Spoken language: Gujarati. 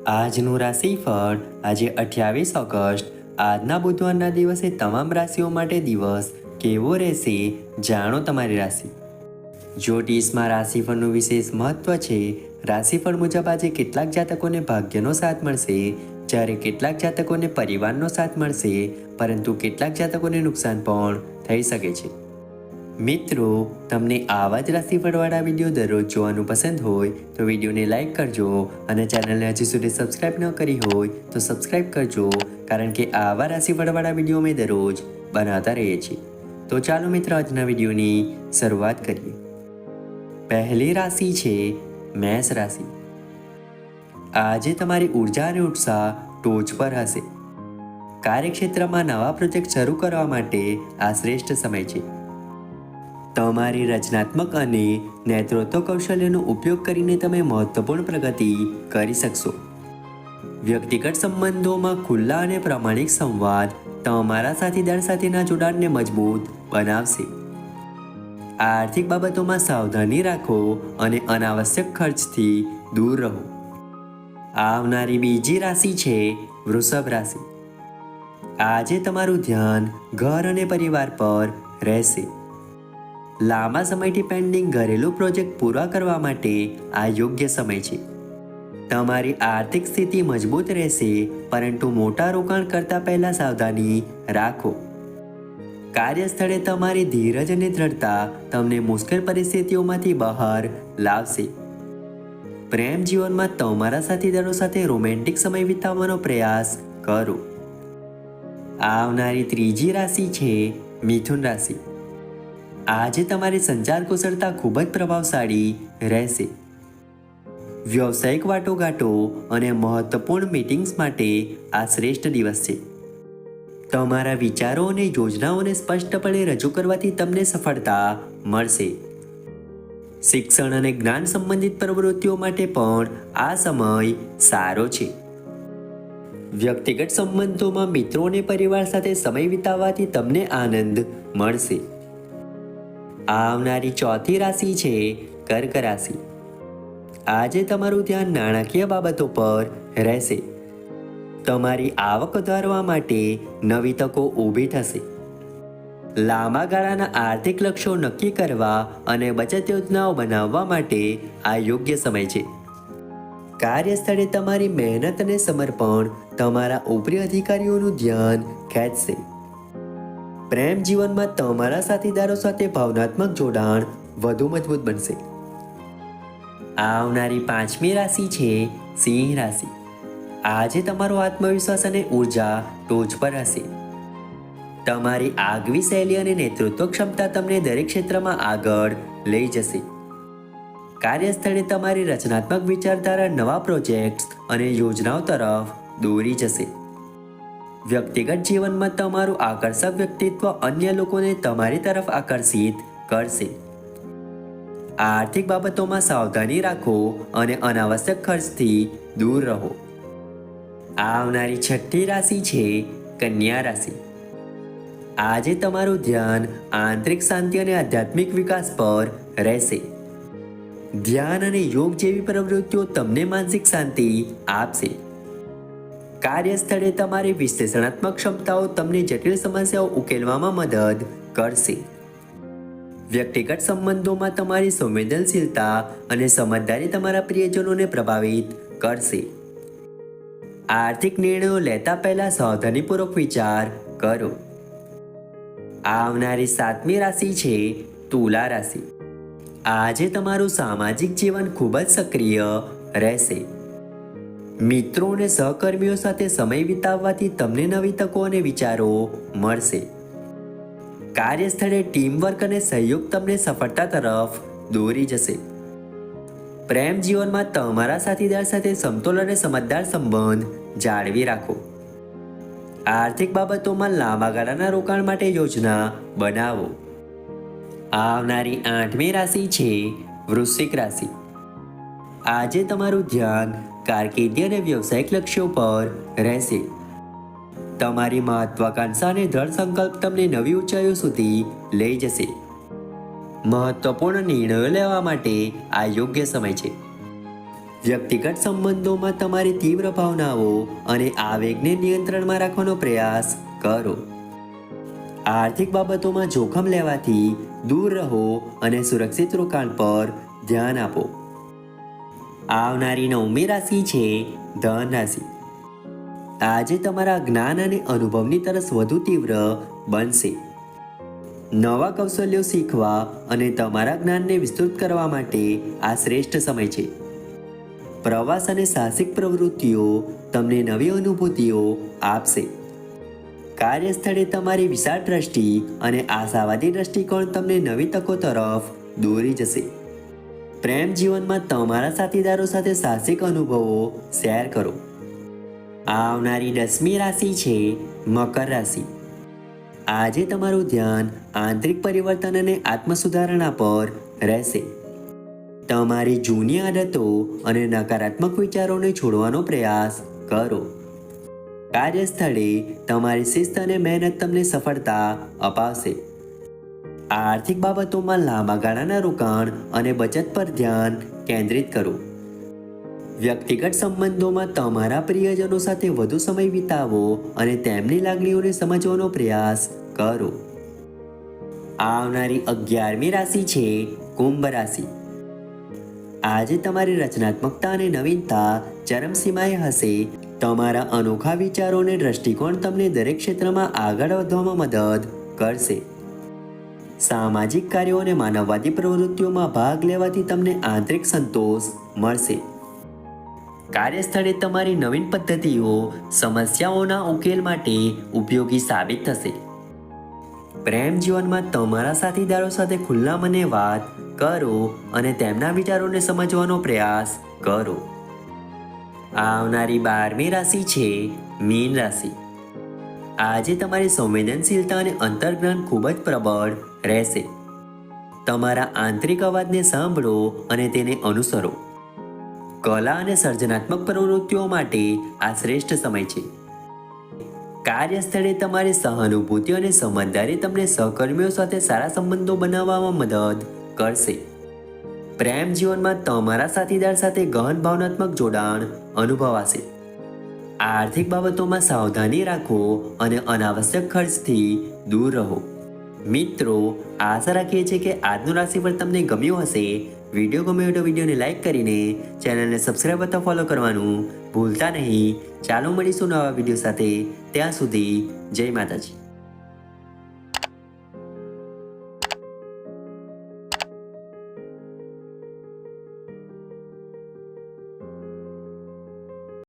આજનું રાશિફળ આજે 28 ઓગસ્ટ આજના બુધવારના દિવસે તમામ રાશિઓ માટે દિવસ કેવો રહેશે જાણો તમારી રાશિ. જ્યોતિષમાં રાશિફળનું વિશેષ મહત્વ છે. રાશિફળ મુજબ આજે કેટલાક જાતકોને ભાગ્યનો સાથ મળશે, જ્યારે કેટલાક જાતકોને પરિવારનો સાથ મળશે, પરંતુ કેટલાક જાતકોને નુકસાન પણ થઈ શકે છે. મિત્રો, તમને આવા જ રાશિફળવાળા વિડીયો દરરોજ જોવાનું પસંદ હોય તો વિડીયોને લાઈક કરજો અને ચેનલને હજી સુધી સબસ્ક્રાઈબ ન કરી હોય તો સબસ્ક્રાઈબ કરજો, કારણ કે આવા રાશિફળવાળા વિડીયો અમે દરરોજ બનાવતા રહીએ છીએ. તો ચાલો મિત્રો, આજના વિડીયોની શરૂઆત કરીએ. પહેલી રાશિ છે મેષ રાશિ. આજે તમારી ઉર્જા અને ઉત્સાહ ટોચ પર હશે. કાર્યક્ષેત્રમાં નવા પ્રોજેક્ટ શરૂ કરવા માટે આ શ્રેષ્ઠ સમય છે. તમારી રચનાત્મક અને નેતૃત્વ કૌશલ્યનો ઉપયોગ કરીને તમે મહત્વપૂર્ણ પ્રગતિ કરી શકશો. વ્યક્તિગત સંબંધોમાં ખુલ્લા અને પ્રામાણિક સંવાદ તમારા સાથીદાર સાથેના જોડાણને મજબૂત બનાવશે. આર્થિક બાબતોમાં સાવધાની રાખો અને અનાવશ્યક ખર્ચથી દૂર રહો. આવનારી બીજી રાશિ છે વૃષભ રાશિ. આજે તમારું ધ્યાન ઘર અને પરિવાર પર રહેશે. લાંબા સમયથી પેન્ડિંગ ઘરેલું પ્રોજેક્ટ પૂરા કરવા માટે આ યોગ્ય સમય છે. તમારી આર્થિક સ્થિતિ મજબૂત રહેશે, પરંતુ મોટા રોકાણ કરતા પહેલા સાવધાની રાખો. કાર્યસ્થળે તમારી ધીરજ અને દ્રઢતા તમને મુશ્કેલ પરિસ્થિતિઓમાંથી બહાર લાવશે. પ્રેમ જીવનમાં તમારા સાથીદારો સાથે રોમેન્ટિક સમય વિતાવવાનો પ્રયાસ કરો. આવનારી ત્રીજી રાશિ છે મિથુન રાશિ. આજે તમારી સંચાર કુશળતા ખૂબ જ પ્રભાવશાળી રહેશે. વ્યવસાયિક વાટાઘાટો અને મહત્વપૂર્ણ મીટિંગ્સ માટે આ શ્રેષ્ઠ દિવસ છે. તમારા વિચારો અને યોજનાઓને સ્પષ્ટપણે રજૂ કરવાથી તમને સફળતા મળશે. શિક્ષણ અને જ્ઞાન સંબંધિત પ્રવૃત્તિઓ માટે પણ આ સમય સારો છે. વ્યક્તિગત સંબંધોમાં મિત્રો અને પરિવાર સાથે સમય વિતાવવાથી તમને આનંદ મળશે. આવનારી ચોથી રાશિ છે કર્ક રાશિ. આજે તમારું ધ્યાન નાણાકીય બાબતો પર રહેશે. તમારી આવક વધારવા માટે નવી તકો ઊભી થશે. લાંબા ગાળાના આર્થિક લક્ષ્યો નક્કી કરવા અને બચત યોજનાઓ બનાવવા માટે આ યોગ્ય સમય છે. કાર્યસ્થળે તમારી મહેનત અને સમર્પણ તમારા ઉપરી અધિકારીઓનું ધ્યાન ખેંચશે. પ્રેમ જીવનમાં તમારા સાથીદારો સાથે ભાવનાત્મક જોડાણ વધુ મજબૂત બનશે. આવનારી પાંચમી રાશિ છે સિંહ રાશિ. આજે તમારો આત્મવિશ્વાસ અને ઉર્જા ટોચ પર હશે. તમારી આગવી શૈલી અને નેતૃત્વ ક્ષમતા તમને દરેક ક્ષેત્રમાં આગળ લઈ જશે. કાર્યસ્થળે તમારી રચનાત્મક વિચારધારા નવા પ્રોજેક્ટ્સ અને યોજનાઓ તરફ દોરી જશે. વ્યક્તિગત જીવનમાં તમારું આકર્ષક વ્યક્તિત્વ અન્ય લોકોને તમારી તરફ આકર્ષિત કરશે. આર્થિક બાબતોમાં સાવધાની રાખો અને અનાવશ્યક ખર્ચથી દૂર રહો. આવનારી છઠ્ઠી રાશિ છે કન્યા રાશિ. આજે તમારું ધ્યાન આંતરિક શાંતિ અને આધ્યાત્મિક વિકાસ પર રહેશે. ધ્યાન અને યોગ જેવી પ્રવૃત્તિઓ તમને માનસિક શાંતિ આપશે. કાર્યસ્થળે તમારી વિશ્લેષણાત્મક ક્ષમતાઓ તમને જટિલ સમસ્યાઓ ઉકેલવામાં મદદ કરશે. વ્યક્તિગત સંબંધોમાં તમારી સંવેદનશીલતા અને સમજદારી તમારા પ્રિયજનોને પ્રભાવિત કરશે. આર્થિક નિર્ણયો લેતા પહેલા સાવધાનીપૂર્વક વિચાર કરો. આવનારી સાતમી રાશિ છે તુલા રાશિ. આજે તમારું સામાજિક જીવન ખૂબ જ સક્રિય રહેશે. મિત્રો અને સહકર્મીઓ સાથે સમય વિતાવવાથી તમને નવી તકો અને વિચારો મળશે. કાર્યસ્થળે ટીમવર્ક અને સહયોગ તમને સફળતા તરફ દોરી જશે. પ્રેમ જીવનમાં તમારા સાથીદાર સાથે સમતોલ અને સમજદાર સંબંધ જાળવી રાખો. આર્થિક બાબતોમાં લાંબા ગાળાના રોકાણ માટે યોજના બનાવો. આવનારી આઠમી રાશિ છે વૃશ્ચિક રાશિ. આજે તમારું ધ્યાન કારકિર્દી અને વ્યવસાયિક લક્ષ્યો પર રહેશે. તમારી મહત્વાકાંક્ષા અને દ્રઢ સંકલ્પ તમને નવી ઊંચાઈઓ સુધી લઈ જશે. મહત્વપૂર્ણ નિર્ણયો લેવા માટે આ યોગ્ય સમય છે. વ્યક્તિગત સંબંધોમાં તમારી તીવ્ર ભાવનાઓ અને આવેગને નિયંત્રણમાં રાખવાનો પ્રયાસ કરો. આર્થિક બાબતોમાં જોખમ લેવાથી દૂર રહો અને સુરક્ષિત રોકાણ પર ધ્યાન આપો. આવનારી 9મી રાશિ છે ધન રાશિ. આજે તમારા જ્ઞાન અને અનુભવની તરસ વધુ તીવ્ર બનશે. નવા કૌશલ્યો શીખવા અને તમારા જ્ઞાનને વિસ્તૃત કરવા માટે આ શ્રેષ્ઠ સમય છે. પ્રવાસ અને સાહસિક પ્રવૃત્તિઓ તમને નવી અનુભૂતિઓ આપશે. કાર્યસ્થળે તમારી વિશાળ દ્રષ્ટિ અને આશાવાદી દૃષ્ટિકોણ તમને નવી તકો તરફ દોરી જશે. પ્રેમ જીવનમાં તમારા સાથીદારો સાથે સાહસિક અનુભવો શેર કરો. આવનારી 10મી રાશિ છે મકર રાશિ. આજે તમારું ધ્યાન આંતરિક પરિવર્તન અને આત્મસુધારણા પર રહેશે. તમારી જૂની આદતો અને નકારાત્મક વિચારોને છોડવાનો પ્રયાસ કરો. કાર્યસ્થળે તમારી શિસ્ત અને મહેનત તમને સફળતા અપાવશે. આર્થિક બાબતોમાં લાંબા ગાળાના રોકાણ અને બચત પર ધ્યાન કેન્દ્રિત કરો. વ્યક્તિગત સંબંધોમાં તમારા પ્રિયજનો સાથે વધુ સમય વિતાવો અને તેમની લાગણીઓને સમજવાનો પ્રયાસ કરો. આવનારી 11મી રાશિ છે કુંભ રાશિ. આજે તમારી રચનાત્મકતા અને નવીનતા ચરમસીમાએ હશે. તમારા અનોખા વિચારો અને દ્રષ્ટિકોણ તમને દરેક ક્ષેત્રમાં આગળ વધવામાં મદદ કરશે. સામાજિક કાર્યો અને માનવવાદી પ્રવૃત્તિઓમાં ભાગ લેવાથી તમને આંતરિક સંતોષ મળશે. કાર્યસ્થળે તમારી નવીન પદ્ધતિઓ સમસ્યાઓના ઉકેલ માટે ઉપયોગી સાબિત થશે. પ્રેમ જીવનમાં તમારા સાથીદારો સાથે ખુલ્લા મને વાત કરો અને તેમના વિચારોને સમજવાનો પ્રયાસ કરો. આવનારી 12મી રાશિ છે મીન રાશિ. આજે તમારી સંવેદનશીલતા અને અંતર્જ્ઞાન ખૂબ જ પ્રબળ રહેશે. તમારા આંતરિક અવાજને સાંભળો અને તેને અનુસરો. કલા અને સર્જનાત્મક પ્રવૃત્તિઓ માટે આ શ્રેષ્ઠ સમય છે. કાર્યસ્થળે તમારી સહાનુભૂતિ અને સમજદારી તમને સહકર્મીઓ સાથે સારા સંબંધો બનાવવામાં મદદ કરશે. પ્રેમ જીવનમાં તમારા સાથીદાર સાથે ગહન ભાવનાત્મક જોડાણ અનુભવાશે. આર્થિક બાબતોમાં સાવધાની રાખો અને અનાવશ્યક ખર્ચથી દૂર રહો. મિત્રો, આશા રાખીએ છીએ કે આજનું રાશિફળ તમને ગમ્યું હશે. વિડીયો ગમ્યો હોય તો વિડીયોને લાઈક કરીને ચેનલને સબસ્ક્રાઈબ અથવા ફોલો કરવાનું ભૂલતા નહીં. ચાલો મળીશું નવા વિડીયો સાથે. ત્યાં સુધી જય માતાજી.